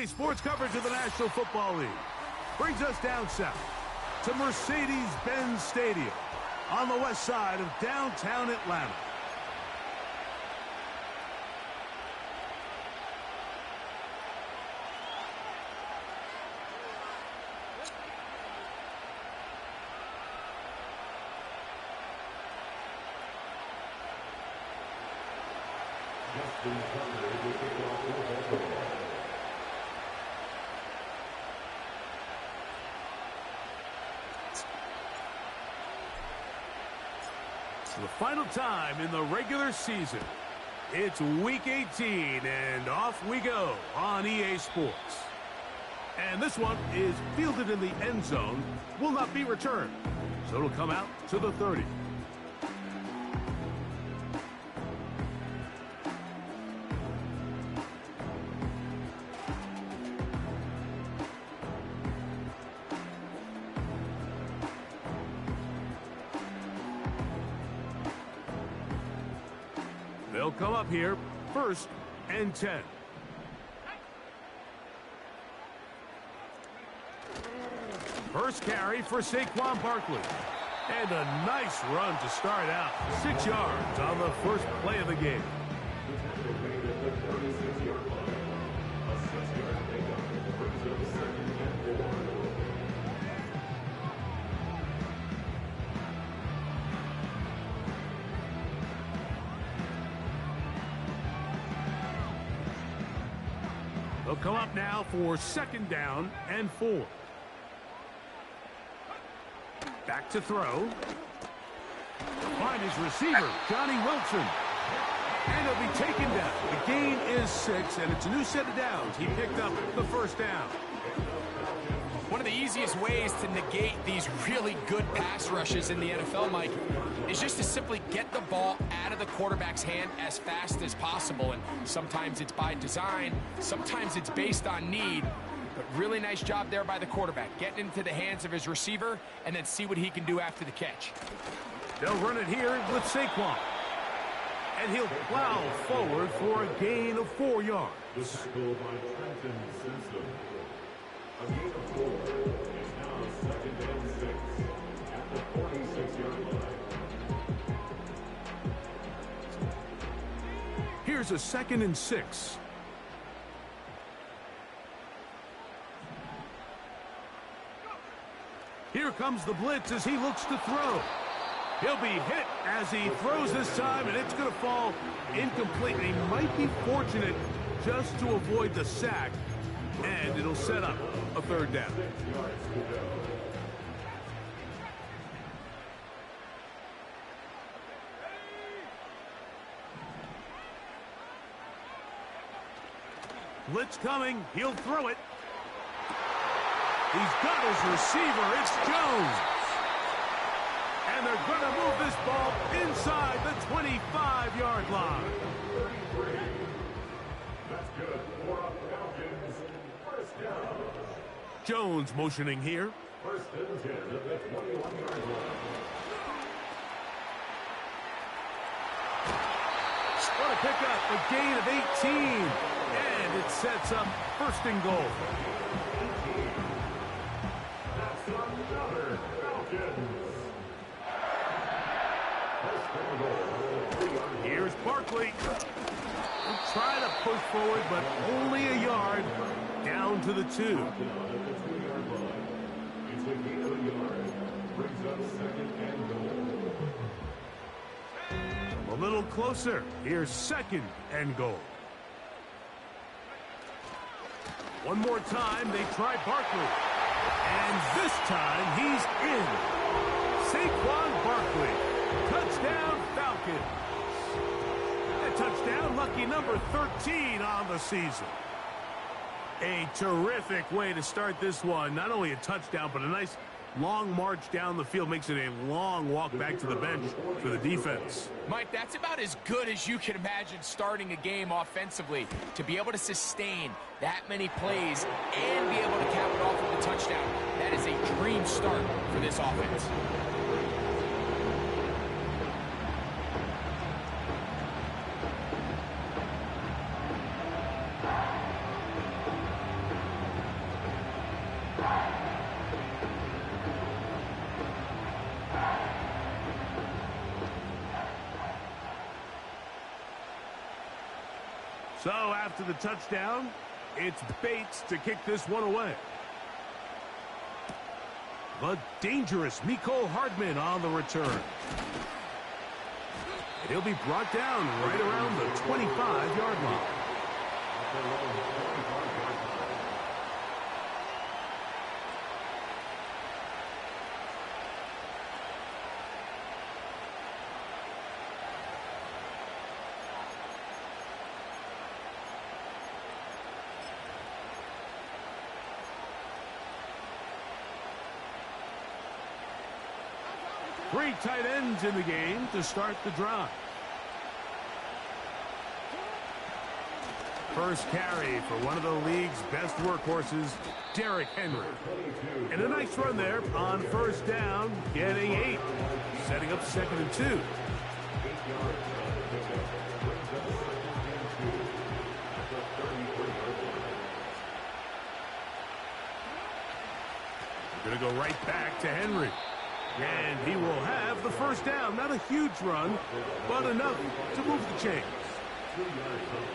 EA Sports coverage of the National Football League brings us down south to Mercedes-Benz Stadium on the west side of downtown Atlanta. For the final time in the regular season, it's Week 18, and off we go on EA Sports. And this one is fielded in the end zone, will not be returned, so it'll come out to the 30. They'll come up here, 1st and 10. First carry for Saquon Barkley. And a nice run to start out. 6 yards on the first play of the game. They'll come up now for 2nd down and 4. Back to throw. Find his receiver, Johnny Wilson. And he'll be taken down. The gain is 6, and it's a new set of downs. He picked up the 1st down. One of the easiest ways to negate these really good pass rushes in the NFL, Mike, is just to simply get the ball out of the quarterback's hand as fast as possible. And sometimes it's by design, sometimes it's based on need. But really nice job there by the quarterback, getting into the hands of his receiver and then see what he can do after the catch. They'll run it here with Saquon. And he'll plow forward for a gain of 4 yards. The tackle by Trenton Simpson. A gain of 4 is now 2nd and 6 at the 46-yard line. Here's a 2nd and 6. Here comes the blitz as he looks to throw. He'll be hit as he throws this time, and it's going to fall incomplete. He might be fortunate just to avoid the sack, and it'll set up a 3rd down. Blitz coming. He'll throw it. He's got his receiver. It's Jones. And they're going to move this ball inside the 25-yard line. That's good. 4 up Falcons. 1st down. Jones motioning here. 1st and 10 at the 21-yard line. What a pickup, a gain of 18. And it sets up 1st and goal. That's another Falcons. Here's Barkley. He'll try to push forward, but only a yard down to the 2. It's a gain of a yard. Brings up 2nd and goal. A little closer. Here's 2nd and goal. One more time, they try Barkley. And this time, he's in. Saquon Barkley. Touchdown, Falcons. A touchdown, lucky number 13 on the season. A terrific way to start this one. Not only a touchdown, but a nice long march down the field. Makes it a long walk back to the bench for the defense. Mike, that's about as good as you can imagine starting a game offensively. To be able to sustain that many plays and be able to cap it off with a touchdown, that is a dream start for this offense. So after the touchdown, it's Bates to kick this one away. The dangerous Mecole Hardman on the return. And he'll be brought down right around the 25-yard line. Three tight ends in the game to start the drive. First carry for one of the league's best workhorses, Derrick Henry. And a nice run there on first down, getting 8. Setting up 2nd and 2. We're going to go right back to Henry. And he will have the first down. Not a huge run, but enough to move the chains.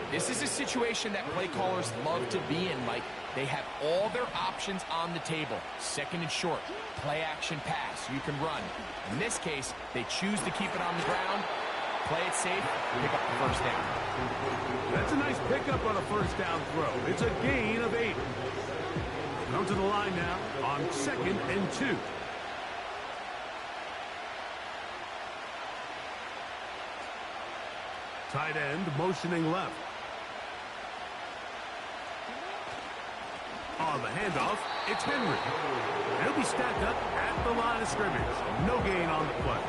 This is a situation that play callers love to be in, Mike. They have all their options on the table. 2nd and short, play action pass. You can run. In this case, they choose to keep it on the ground, play it safe, pick up the first down. That's a nice pickup on a first down throw. It's a gain of 8. Come to the line now on 2nd and 2. Tight end motioning left. On the handoff, it's Henry. He'll be stacked up at the line of scrimmage. No gain on the play.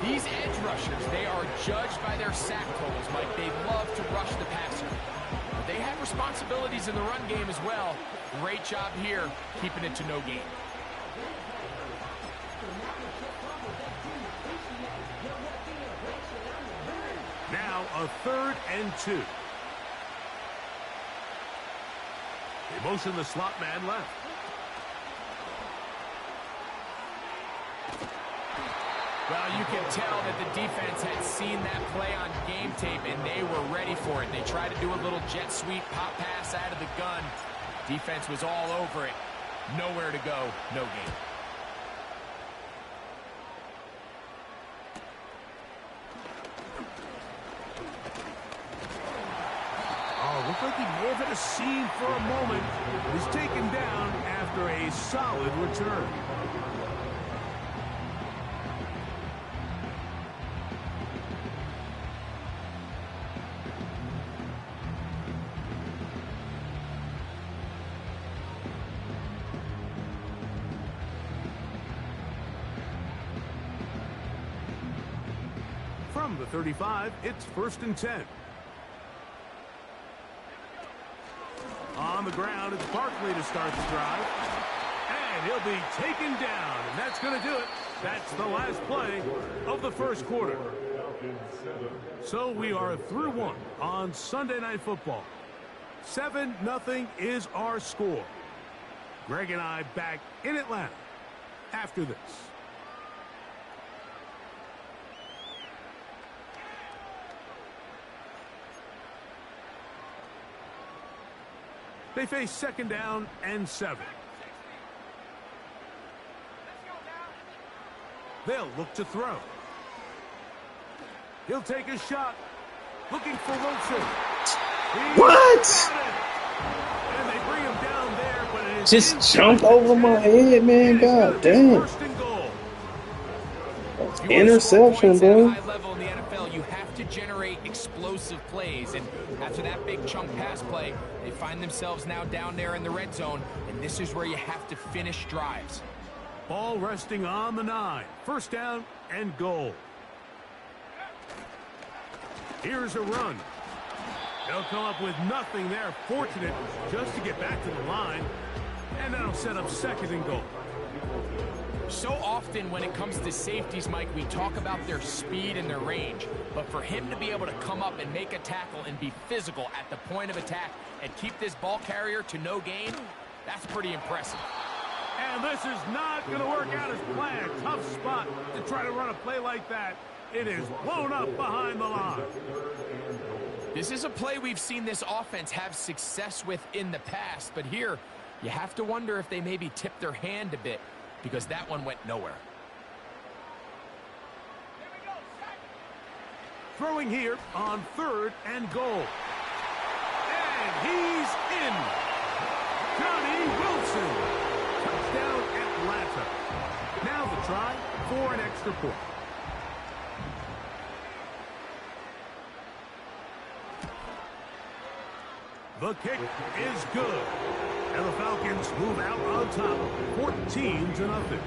These edge rushers, they are judged by their sack totals, Mike. They love to rush the passer. But they have responsibilities in the run game as well. Great job here, keeping it to no gain. Now a 3rd and 2. They motion the slot man left. Well, you can tell that the defense had seen that play on game tape, and they were ready for it. They tried to do a little jet sweep pop pass out of the gun. Defense was all over it. Nowhere to go, no gain. Looked like he may have had a seam for a moment. He's taken down after a solid return. From the 35, it's 1st and 10. On the ground, it's Barkley to start the drive. And he'll be taken down, and that's going to do it. That's the last play of the first quarter. So we are through 1 on Sunday Night Football. 7-0 is our score. Greg and I back in Atlanta after this. They face 2nd down and 7. They'll look to throw. He'll take a shot. Looking for Wilson. What? And they bring him down there, but it is just jumped over my head, man. God damn. Interception, bro. High level in the NFL, you have to generate explosive plays, and after that big chunk pass play, they find themselves now down there in the red zone, and this is where you have to finish drives. Ball resting on the 9. 1st down and goal. Here's a run. They'll come up with nothing there. Fortunate just to get back to the line, and that'll set up 2nd and goal. So often when it comes to safeties, Mike, we talk about their speed and their range. But for him to be able to come up and make a tackle and be physical at the point of attack and keep this ball carrier to no gain, that's pretty impressive. And this is not going to work out as planned. Tough spot to try to run a play like that. It is blown up behind the line. This is a play we've seen this offense have success with in the past, but here you have to wonder if they maybe tipped their hand a bit because that one went nowhere. Throwing here on 3rd and goal. And he's in. Johnny Wilson. Touchdown Atlanta. Now the try for an extra point. The kick is good. And the Falcons move out on top, 14-0.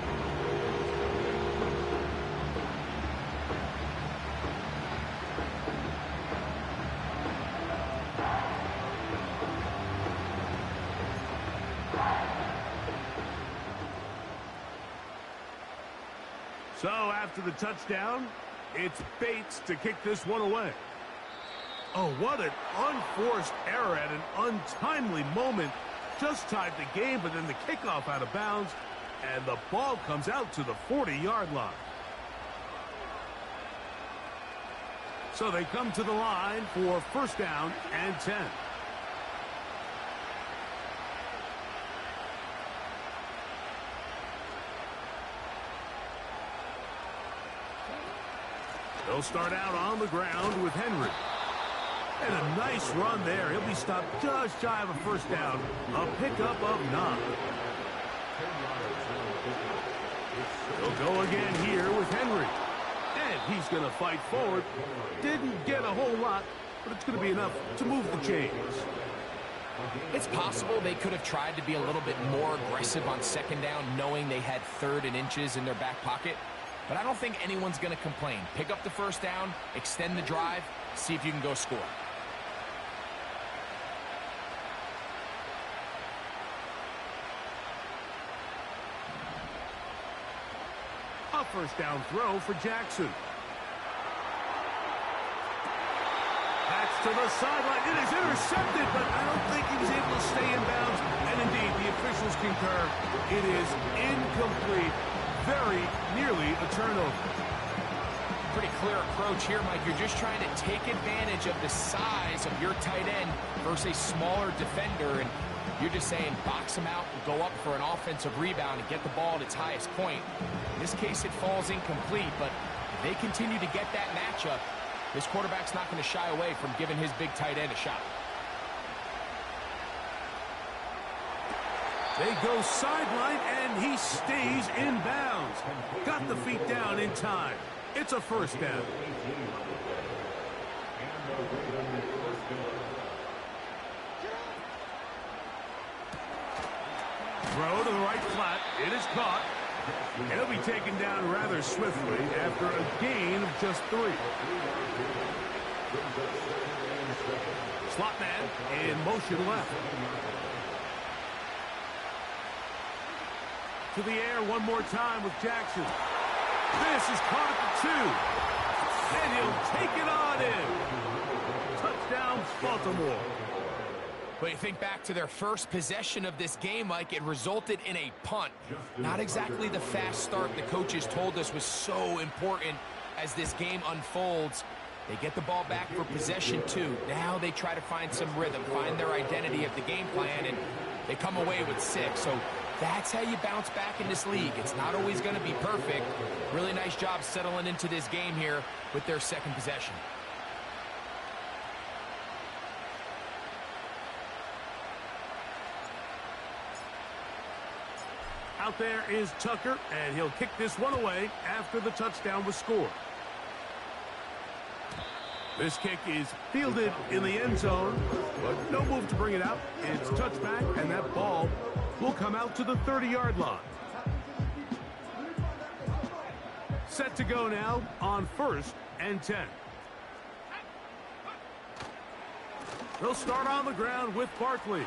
So after the touchdown, it's Bates to kick this one away. Oh, what an unforced error at an untimely moment. Just tied the game, but then the kickoff out of bounds, and the ball comes out to the 40-yard line. So they come to the line for 1st down and 10. They'll start out on the ground with Henry. And a nice run there. He'll be stopped just shy of a 1st down. A pickup of 9. He'll go again here with Henry. And he's going to fight forward. Didn't get a whole lot, but it's going to be enough to move the chains. It's possible they could have tried to be a little bit more aggressive on 2nd down, knowing they had 3rd and inches in their back pocket. But I don't think anyone's going to complain. Pick up the 1st down, extend the drive, see if you can go score. A 1st down throw for Jackson. That's to the sideline. It is intercepted, but I don't think he was able to stay in bounds. And indeed, the officials concur. It is incomplete. Very nearly a turnover. Pretty clear approach here, Mike. You're just trying to take advantage of the size of your tight end versus a smaller defender, and you're just saying box him out and go up for an offensive rebound and get the ball at its highest point. In this case, it falls incomplete, but if they continue to get that matchup, this quarterback's not going to shy away from giving his big tight end a shot. They go sideline, and he stays in bounds. Got the feet down in time. It's a 1st down. Throw to the right flat. It is caught. He'll be taken down rather swiftly after a gain of just 3. Slot man in motion left. To the air one more time with Jackson. This is caught at the 2. And he'll take it on in. Touchdown, Baltimore. But you think back to their first possession of this game, Mike, it resulted in a punt. Not exactly the fast start the coaches told us was so important as this game unfolds. They get the ball back for possession 2. Now they try to find some rhythm, find their identity of the game plan, and they come away with 6. So that's how you bounce back in this league. It's not always going to be perfect. Really nice job settling into this game here with their 2nd possession. Out there is Tucker, and he'll kick this one away after the touchdown was scored. This kick is fielded in the end zone, but no move to bring it out. It's touchback, and that ball will come out to the 30-yard line. Set to go now on 1st and 10. They'll start on the ground with Barkley.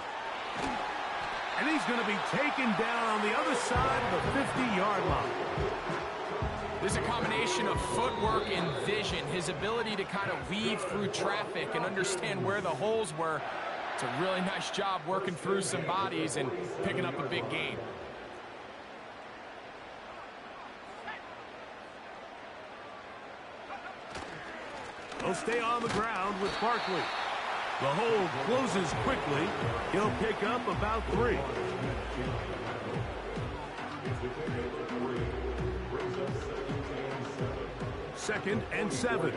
And he's going to be taken down on the other side of the 50-yard line. There's a combination of footwork and vision, his ability to kind of weave through traffic and understand where the holes were. It's a really nice job working through some bodies and picking up a big gain. They'll stay on the ground with Barkley. The hold closes quickly. He'll pick up about 3. Second and 7.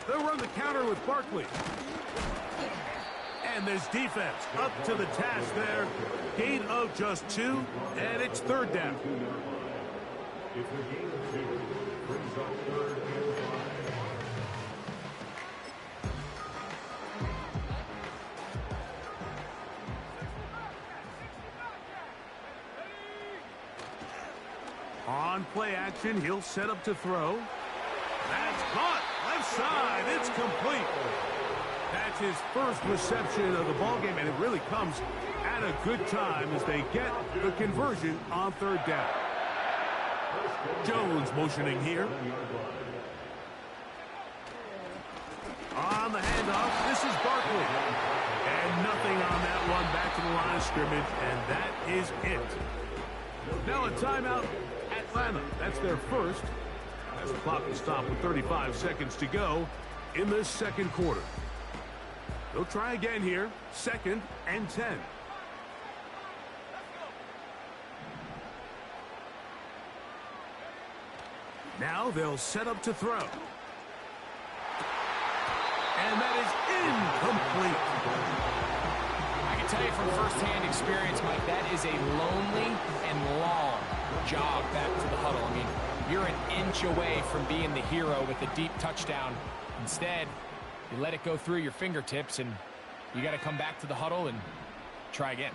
They'll run the counter with Barkley. And this defense up to the task there. Gain of just 2, and it's 3rd down. It's a gain of 2. Brings up 3rd and 5. On play action, he'll set up to throw. That's caught. Left side. It's complete. That's his first reception of the ballgame, and it really comes at a good time as they get the conversion on 3rd down. Jones motioning here. On the handoff, this is Barkley. And nothing on that one, back to the line of scrimmage, and that is it. Now a timeout, Atlanta. That's their first. As the clock will stop with 35 seconds to go in this 2nd quarter. They'll try again here, 2nd and 10. Now they'll set up to throw. And that is incomplete. I can tell you from firsthand experience, Mike, that is a lonely and long jog back to the huddle. I mean, you're an inch away from being the hero with a deep touchdown. Instead, you let it go through your fingertips, and you got to come back to the huddle and try again.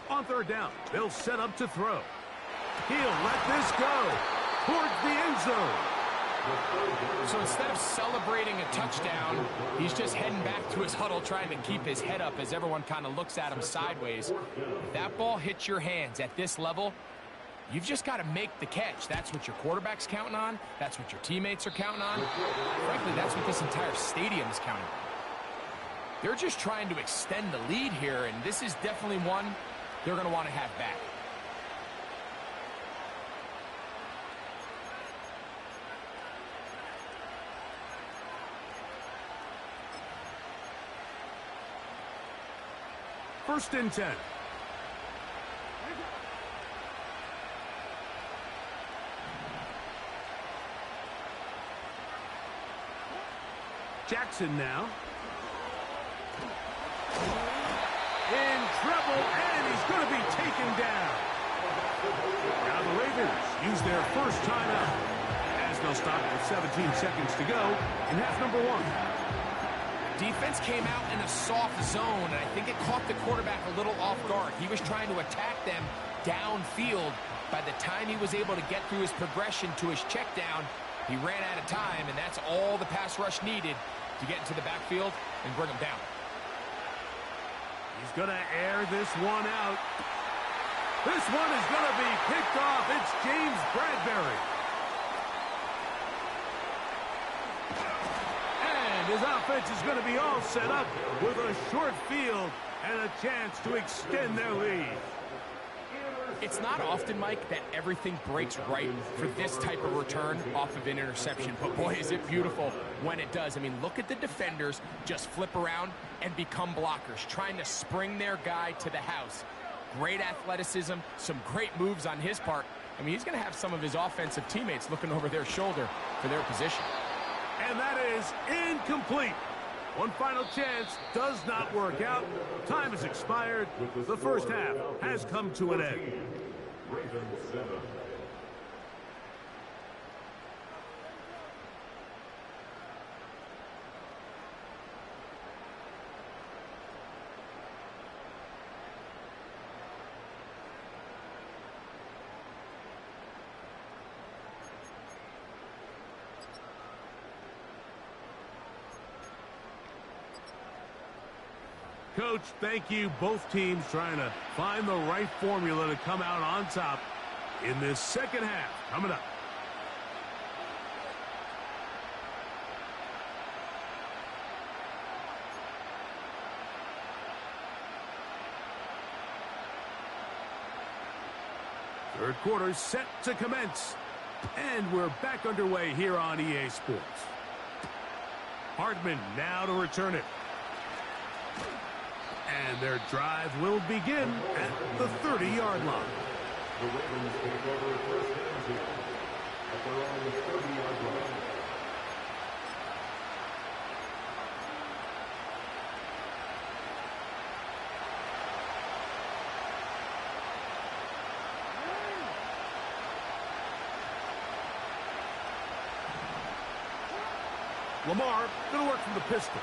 On 3rd down, they'll set up to throw. He'll let this go towards the end zone. So instead of celebrating a touchdown, he's just heading back to his huddle trying to keep his head up as everyone kind of looks at him sideways. If that ball hits your hands at this level, you've just got to make the catch. That's what your quarterback's counting on. That's what your teammates are counting on. Frankly, that's what this entire stadium is counting on. They're just trying to extend the lead here, and this is definitely one they're going to want to have back. First and 10. Jackson now. In trouble, and he's going to be taken down. Now the Ravens use their first timeout as they'll stop with 17 seconds to go in half number 1. Defense came out in a soft zone, and I think it caught the quarterback a little off guard. He was trying to attack them downfield. By the time he was able to get through his progression to his check down, he ran out of time, and that's all the pass rush needed to get into the backfield and bring him down. He's going to air this one out. This one is going to be picked off. It's James Bradbury. And his offense is going to be all set up with a short field and a chance to extend their lead. It's not often, Mike, that everything breaks right for this type of return off of an interception. But boy, is it beautiful when it does. I mean, look at the defenders just flip around and become blockers, trying to spring their guy to the house. Great athleticism, some great moves on his part. I mean, he's going to have some of his offensive teammates looking over their shoulder for their position. And that is incomplete. One final chance does not work out. Time has expired. The first half has come to an end. Ravens 7. Coach, thank you. Both teams trying to find the right formula to come out on top in this second half. Coming up. Third quarter set to commence. And we're back underway here on EA Sports. Hardman now to return it. And their drive will begin at the 30-yard line. The Ravens take over first down here at their own 30-yard line. Lamar going to work from the pistol.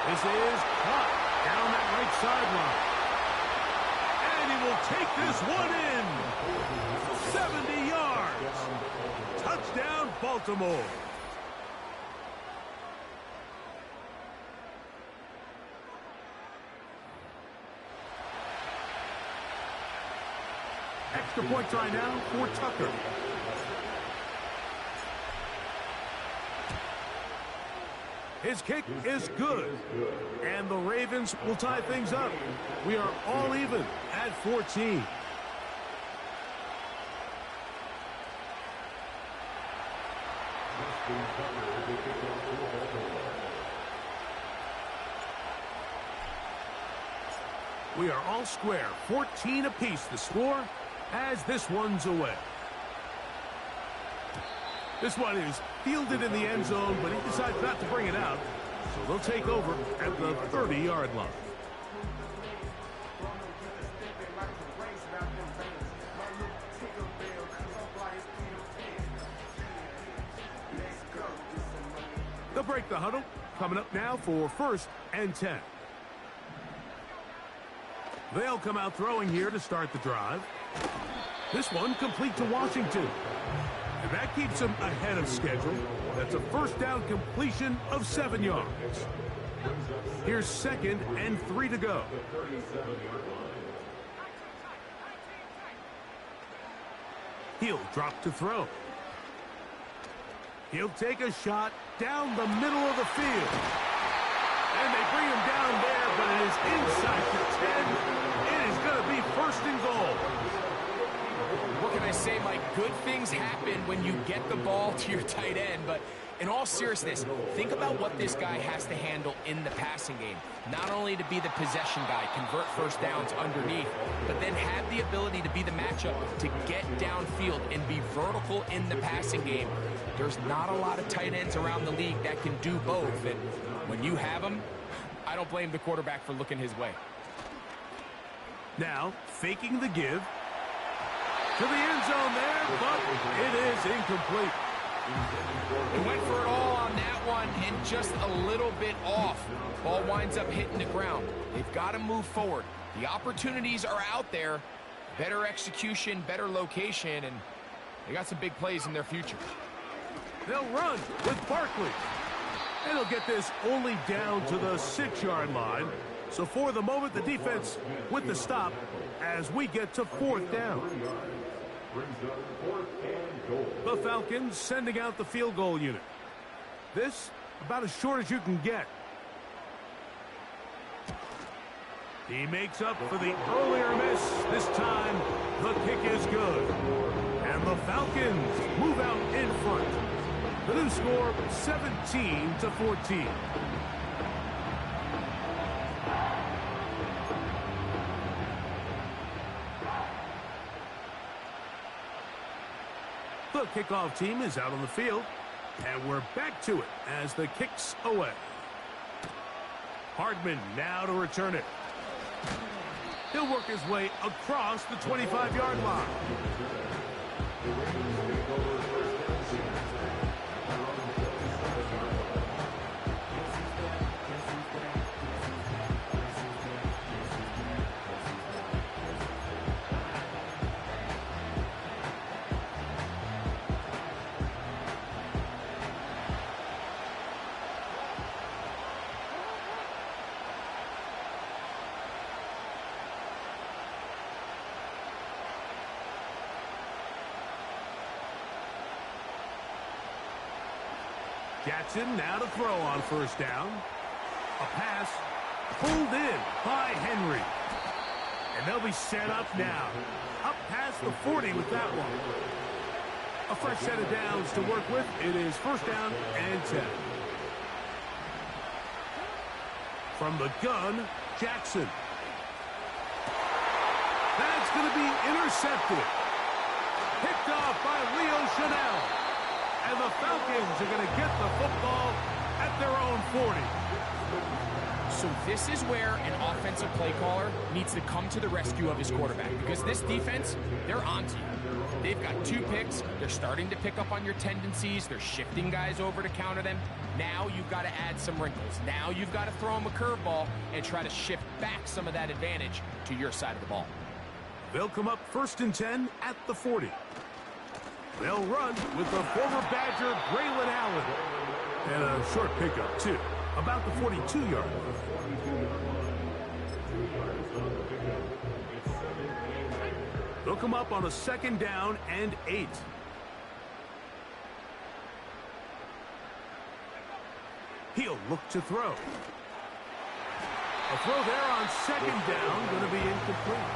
This is caught down that right sideline. And he will take this one in. 70 yards. Touchdown, Baltimore. Extra point try now for Tucker. His kick is good. And the Ravens will tie things up. We are all even at 14. We are all square. 14 apiece the score as this one's away. This one is fielded in the end zone, but he decides not to bring it out. So they'll take over at the 30-yard line. They'll break the huddle. Coming up now for 1st and 10. They'll come out throwing here to start the drive. This one complete to Washington. And that keeps him ahead of schedule. That's a first down completion of 7 yards. Here's 2nd and 3 to go. He'll drop to throw. He'll take a shot down the middle of the field. And they bring him down there, but it is inside the 10. It is going to be 1st and goal. What can I say, Mike? Good things happen when you get the ball to your tight end, but in all seriousness, think about what this guy has to handle in the passing game. Not only to be the possession guy, convert first downs underneath, but then have the ability to be the matchup to get downfield and be vertical in the passing game. There's not a lot of tight ends around the league that can do both, and when you have them, I don't blame the quarterback for looking his way. Now, faking the give. To the end zone there, but it is incomplete. He went for it all on that one and just a little bit off. Ball winds up hitting the ground. They've got to move forward. The opportunities are out there. Better execution, better location, and they got some big plays in their future. They'll run with Barkley. And they'll get this only down to the 6-yard line. So for the moment, the defense with the stop as we get to 4th down. The Falcons sending out the field goal unit. This about as short as you can get. He makes up for the earlier miss. This time, the kick is good. And the Falcons move out in front. The new score, 17-14. The kickoff team is out on the field, and we're back to it as the kick's away. Hardman now to return it. He'll work his way across the 25-yard line. Jackson now to throw on 1st down. A pass pulled in by Henry. And they'll be set up now. Up past the 40 with that one. A fresh set of downs to work with. It is first down and 10. From the gun, Jackson. That's going to be intercepted. Picked off by Leo Chanel. And the Falcons are going to get the football at their own 40. So this is where an offensive play caller needs to come to the rescue of his quarterback, because this defense, they're onto you. They've got 2 picks. They're starting to pick up on your tendencies. They're shifting guys over to counter them. Now you've got to add some wrinkles. Now you've got to throw them a curveball and try to shift back some of that advantage to your side of the ball. They'll come up first and 10 at the 40. They'll run with the former Badger, Braylon Allen. And a short pickup, too. About the 42-yard line. They'll come up on a second down and 8. He'll look to throw. A throw there on second down, going to be incomplete.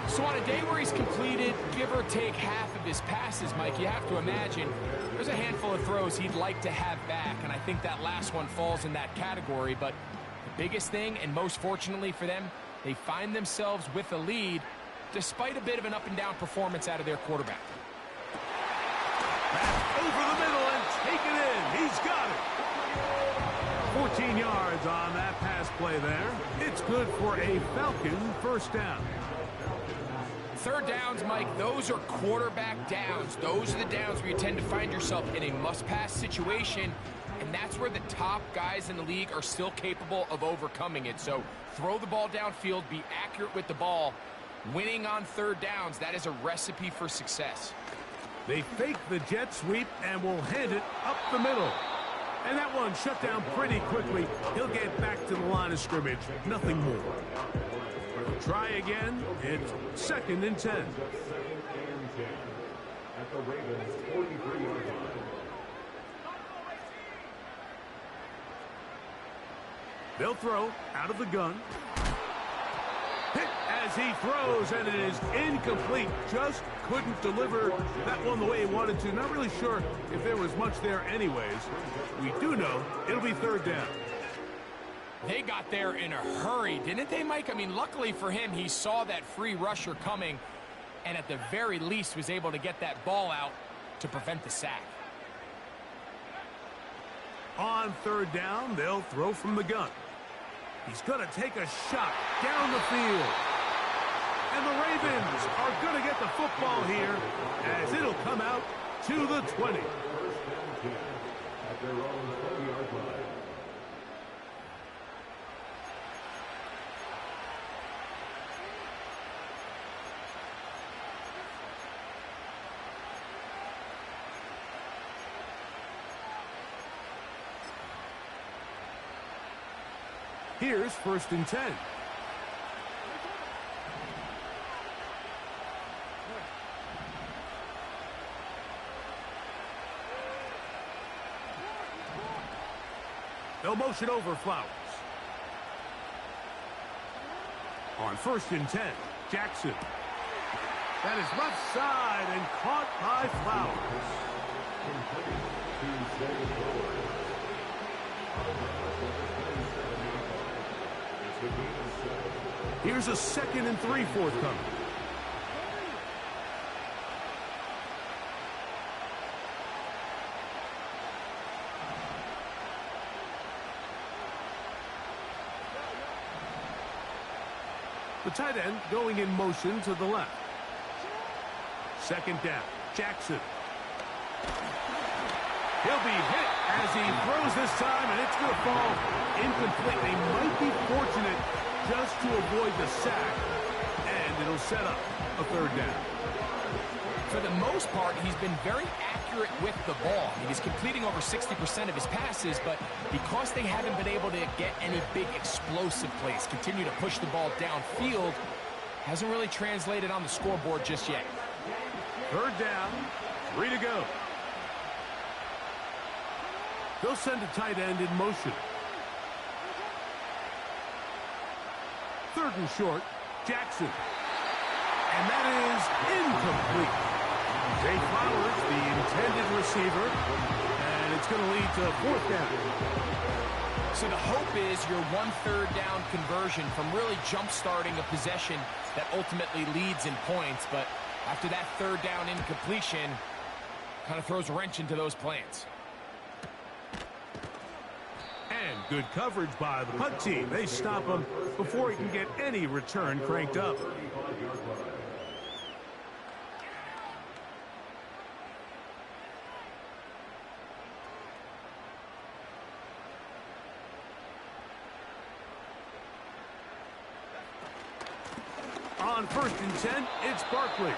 So on a day where he's completed, give or take half of his passes, Mike, you have to imagine there's a handful of throws he'd like to have back, and I think that last one falls in that category. But the biggest thing, and most fortunately for them, they find themselves with a lead despite a bit of an up-and-down performance out of their quarterback. That's over the middle and taken in. He's got it. 14 yards on that pass play there. It's good for a Falcon first down. Third downs, Mike, those are quarterback downs. Those are the downs where you tend to find yourself in a must-pass situation, and that's where the top guys in the league are still capable of overcoming it. So throw the ball downfield, be accurate with the ball. Winning on third downs, that is a recipe for success. They fake the jet sweep and will hand it up the middle. And that one shut down pretty quickly. He'll get back to the line of scrimmage. Nothing more. Try again. It's second and 10. At the Ravens' 43-yard line. They'll throw out of the gun. Hit as he throws, and it is incomplete. Just couldn't deliver that one the way he wanted to. Not really sure if there was much there anyways. We do know it'll be third down. They got there in a hurry, didn't they, Mike? I mean, luckily for him, he saw that free rusher coming and at the very least was able to get that ball out to prevent the sack. On third down, they'll throw from the gun. He's going to take a shot down the field. And the Ravens are going to get the football here as it'll come out to the 20. At their own 20-yard line. Here's first and 10. They'll motion over Flowers. On first and 10, Jackson. That is left side and caught by Flowers. Here's a second and 3 forthcoming. The tight end going in motion to the left. Second down, Jackson. He'll be hit as he throws this time, and it's going to fall incomplete. They might be fortunate just to avoid the sack, and it'll set up a third down. For the most part, he's been very accurate with the ball. He's completing over 60% of his passes, but because they haven't been able to get any big explosive plays, continue to push the ball downfield, hasn't really translated on the scoreboard just yet. Third down, 3 to go. They'll send a tight end in motion. Third and short Jackson. And that is incomplete. Zay Flowers, the intended receiver, and it's going to lead to 4th down. So the hope is your 1/3 down conversion from really jump-starting a possession that ultimately leads in points. But after that 3rd down incompletion, kind of throws a wrench into those plans. And good coverage by the punt team. They stop him before he can get any return cranked up. On 1st and 10, it's Barkley.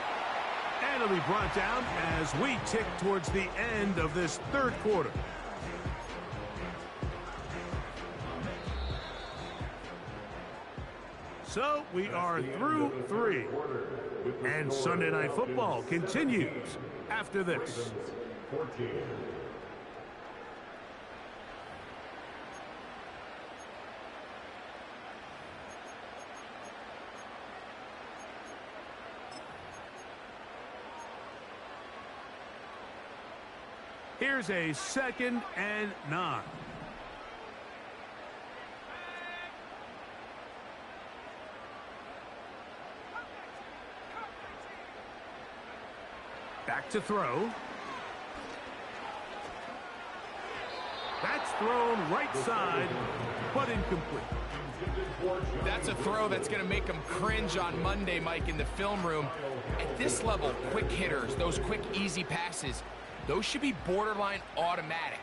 And it'll be brought down as we tick towards the end of this 3rd quarter. So we are through 3. And Sunday Night Football continues after this. Here's a 2nd and 9. Back to throw. That's thrown right side, but incomplete. That's a throw that's going to make them cringe on Monday, Mike, in the film room. At this level, quick hitters, those quick, easy passes, those should be borderline automatic.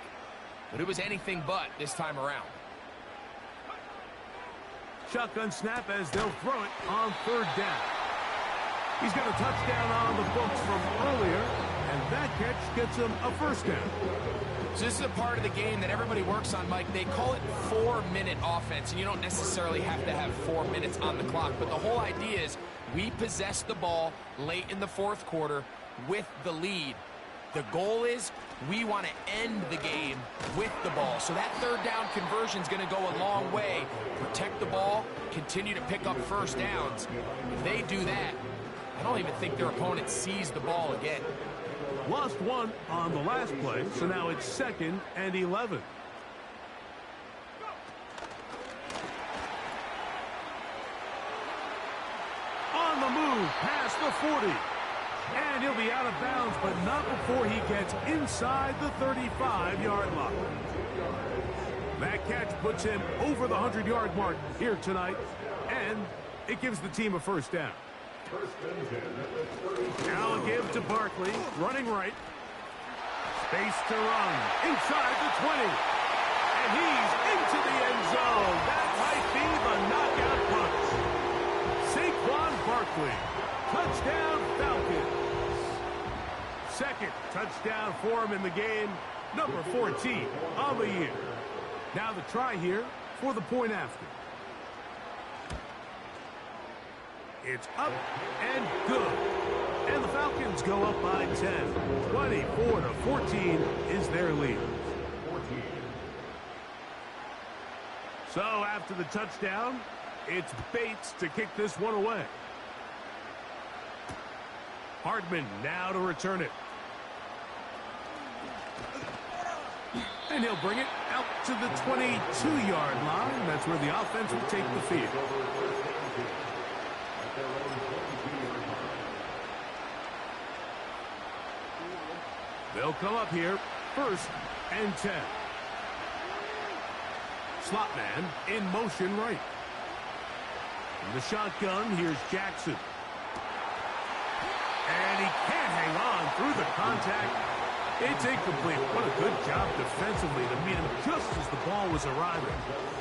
But it was anything but this time around. Shotgun snap as they'll throw it on 3rd down. He's got a touchdown on the books from earlier, and that catch gets him a 1st down. So this is a part of the game that everybody works on, Mike. They call it 4-minute offense, and you don't necessarily have to have 4 minutes on the clock. But the whole idea is we possess the ball late in the 4th quarter with the lead. The goal is we want to end the game with the ball. So that 3rd down conversion is going to go a long way. Protect the ball, continue to pick up 1st downs. If they do that, I don't even think their opponent sees the ball again. Lost 1 on the last play, so now it's 2nd and 11. On the move, past the 40. And he'll be out of bounds, but not before he gets inside the 35-yard line. That catch puts him over the 100-yard mark here tonight, and it gives the team a 1st down. Now a give to Barkley, running right. Space to run, inside the 20. And he's into the end zone. That might be the knockout punch. Saquon Barkley, touchdown Falcons. 2nd touchdown for him in the game, number 14 on the year. Now the try here for the point after. It's up and good. And the Falcons go up by 10. 24-14 is their lead. So after the touchdown, it's Bates to kick this one away. Hardman now to return it. And he'll bring it out to the 22-yard line. That's where the offense will take the field. They'll come up here, 1st and 10. Slot man in motion right. In the shotgun, here's Jackson. And he can't hang on through the contact. It's incomplete. What a good job defensively to meet him just as the ball was arriving.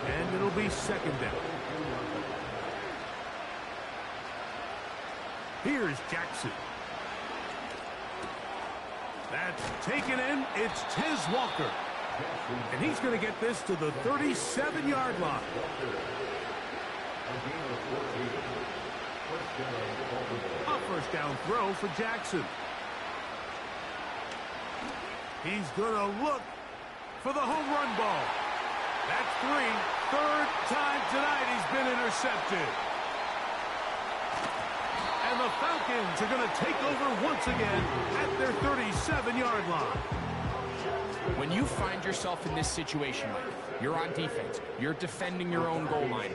And it'll be 2nd down. Here's Jackson. That's taken in. It's Tiz Walker. And he's going to get this to the 37-yard line. A 1st down throw for Jackson. He's going to look for the home run ball. That's 3. 3rd time tonight he's been intercepted. And the Falcons are going to take over once again at their 37-yard line. When you find yourself in this situation, Mike, you're on defense, you're defending your own goal line,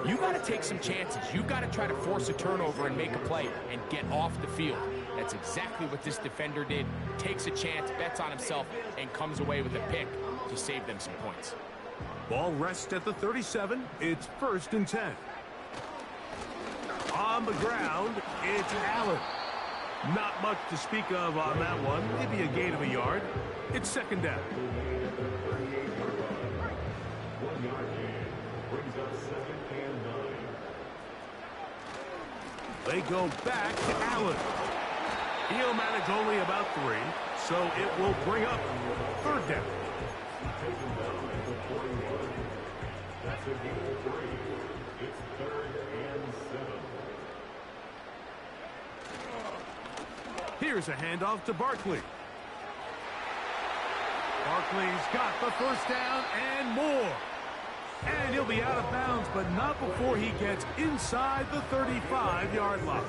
you got to take some chances. You got to try to force a turnover and make a play and get off the field. That's exactly what this defender did. Takes a chance, bets on himself, and comes away with a pick to save them some points. Ball rests at the 37. It's 1st and 10. On the ground, it's Allen. Not much to speak of on that one. Maybe a gain of a yard. It's 2nd down. 1 yard gain brings up 2nd and 9. They go back to Allen. He'll manage only about 3, so it will bring up 3rd down. Taken down at the 41. That's a gain of 3. It's 3rd and 7. Here's a handoff to Barkley. Barkley's got the 1st down and more. And he'll be out of bounds, but not before he gets inside the 35-yard line.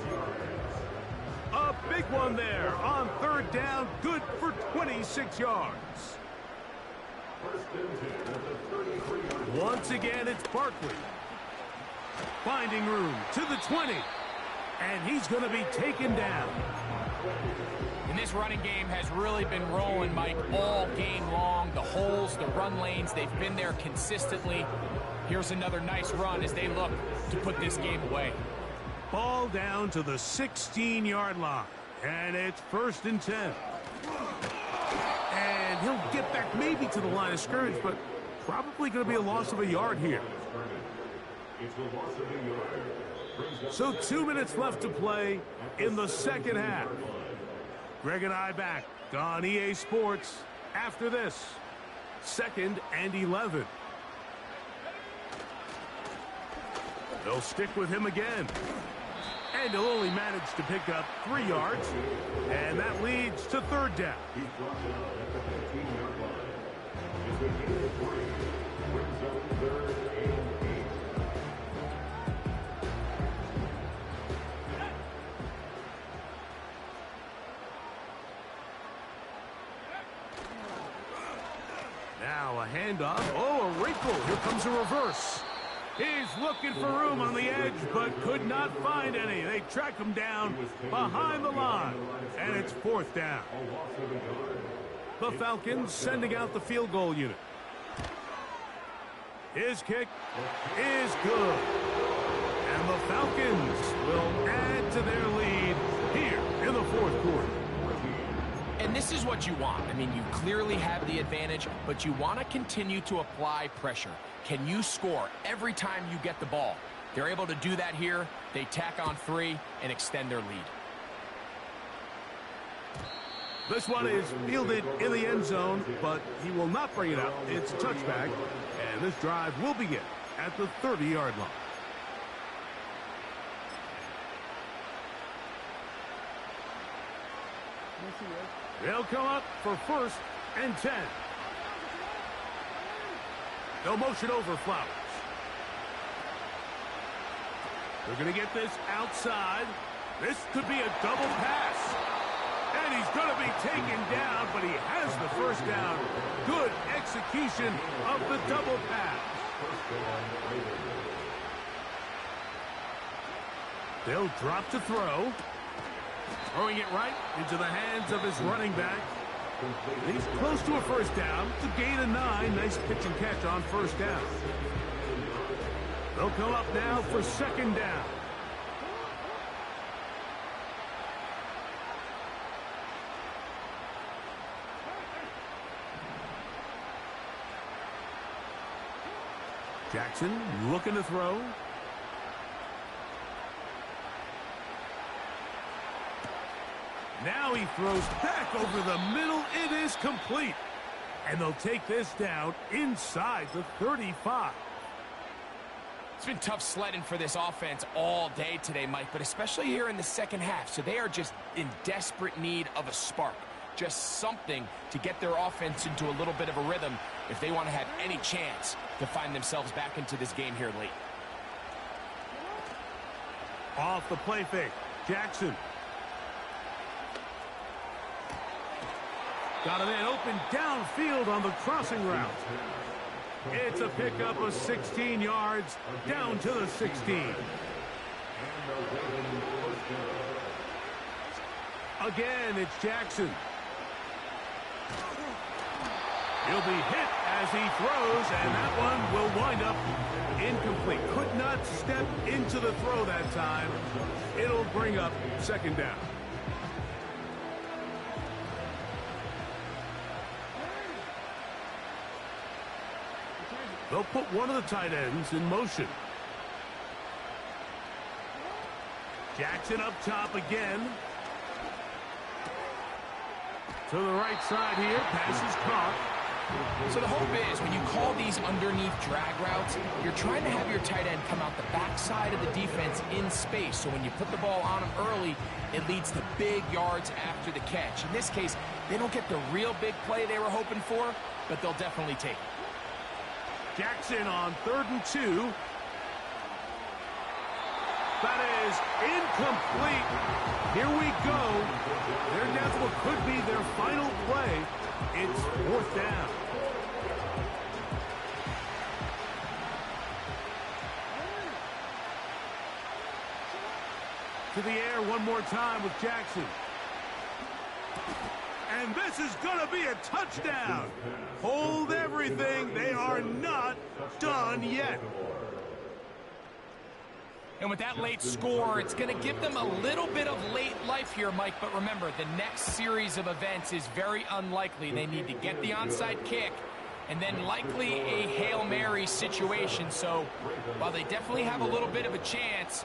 A big one there on 3rd down, good for 26 yards. Once again, it's Barkley. Finding room to the 20. And he's going to be taken down. And this running game has really been rolling, Mike, all game long. The holes, the run lanes, they've been there consistently. Here's another nice run as they look to put this game away. Ball down to the 16-yard line. And it's 1st and 10. And he'll get back maybe to the line of scrimmage, but probably going to be a loss of a yard here. It's a loss of a yard. So 2 minutes left to play in the 2nd half. Greg and I back on EA Sports after this. 2nd and 11. They'll stick with him again. And he'll only manage to pick up 3 yards. And that leads to 3rd down. He's brought down at the 15-yard line. It's a gain of 3. Brings up 3rd and 8. Now a handoff. Oh, a wrinkle. Here comes a reverse. He's looking for room on the edge, but could not find any. They track him down behind the line, and it's 4th down. The Falcons sending out the field goal unit. His kick is good. And the Falcons will add to their lead here in the 4th quarter. And this is what you want. I mean, you clearly have the advantage, but you want to continue to apply pressure. Can you score every time you get the ball? They're able to do that here. They tack on 3 and extend their lead. This one is fielded in the end zone, but he will not bring it up. It's a touchback, and this drive will begin at the 30-yard line. They'll come up for 1st and 10. They'll motion over Flowers. They're going to get this outside. This could be a double pass. And he's going to be taken down, but he has the 1st down. Good execution of the double pass. They'll drop to throw. Throwing it right into the hands of his running back. He's close to a 1st down. It's a gain of 9. Nice pitch and catch on 1st down. They'll come up now for 2nd down. Jackson looking to throw. Now he throws back over the middle. It is complete. And they'll take this down inside the 35. It's been tough sledding for this offense all day today, Mike, but especially here in the 2nd half. So they are just in desperate need of a spark. Just something to get their offense into a little bit of a rhythm if they want to have any chance to find themselves back into this game here late. Off the play fake. Jackson. Got a man open downfield on the crossing route. It's a pickup of 16 yards down to the 16. Again, it's Jackson. He'll be hit as he throws, and that one will wind up incomplete. Could not step into the throw that time. It'll bring up second down. They'll put one of the tight ends in motion. Jackson up top again. To the right side here. Pass is caught. So the hope is when you call these underneath drag routes, you're trying to have your tight end come out the backside of the defense in space. So when you put the ball on him early, it leads to big yards after the catch. In this case, they don't get the real big play they were hoping for, but they'll definitely take it. Jackson on 3rd and 2. That is incomplete. Here we go. They're down to what could be their final play. It's 4th down. To the air one more time with Jackson. And this is going to be a touchdown. Hold everything. They are not done yet. And with that late score, it's going to give them a little bit of late life here, Mike. But remember, the next series of events is very unlikely. They need to get the onside kick and then likely a Hail Mary situation. So while they definitely have a little bit of a chance,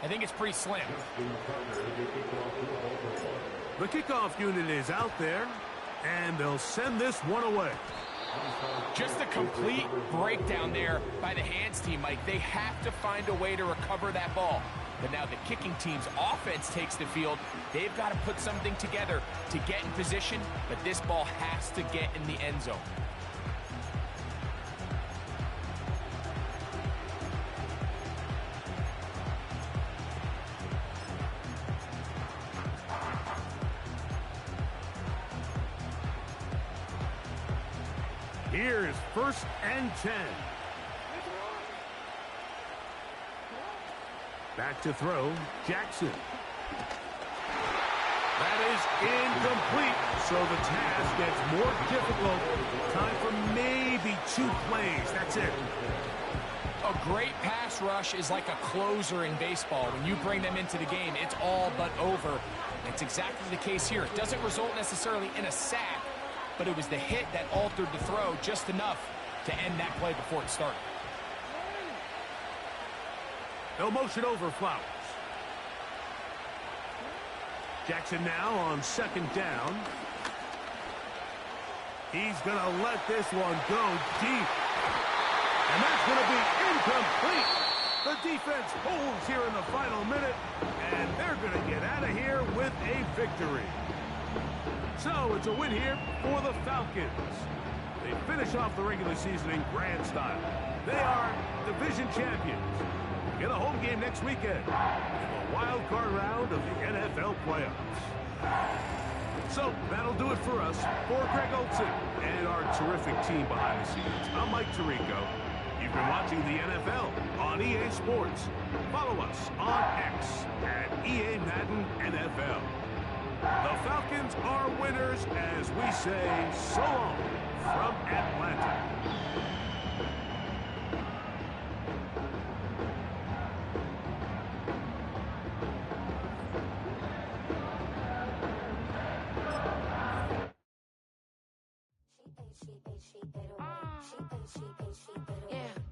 I think it's pretty slim. The kickoff unit is out there, and they'll send this one away. Just a complete breakdown there by the hands team, Mike. They have to find a way to recover that ball. But now the kicking team's offense takes the field. They've got to put something together to get in position, but this ball has to get in the end zone. Here's 1st and 10. Back to throw, Jackson. That is incomplete, so the task gets more difficult. Time for maybe 2 plays. That's it. A great pass rush is like a closer in baseball. When you bring them into the game, it's all but over. It's exactly the case here. It doesn't result necessarily in a sack, but it was the hit that altered the throw just enough to end that play before it started. They'll motion over Flowers. Jackson now on 2nd down. He's going to let this one go deep. And that's going to be incomplete. The defense holds here in the final minute, and they're going to get out of here with a victory. So it's a win here for the Falcons. They finish off the regular season in grand style. They are division champions. Get a home game next weekend in the wild card round of the NFL playoffs. So that'll do it for us. For Greg Olsen and our terrific team behind the scenes, I'm Mike Tirico. You've been watching the NFL on EA Sports. Follow us on X at EA Madden NFL. The Falcons are winners as we say so long from Atlanta. Yeah.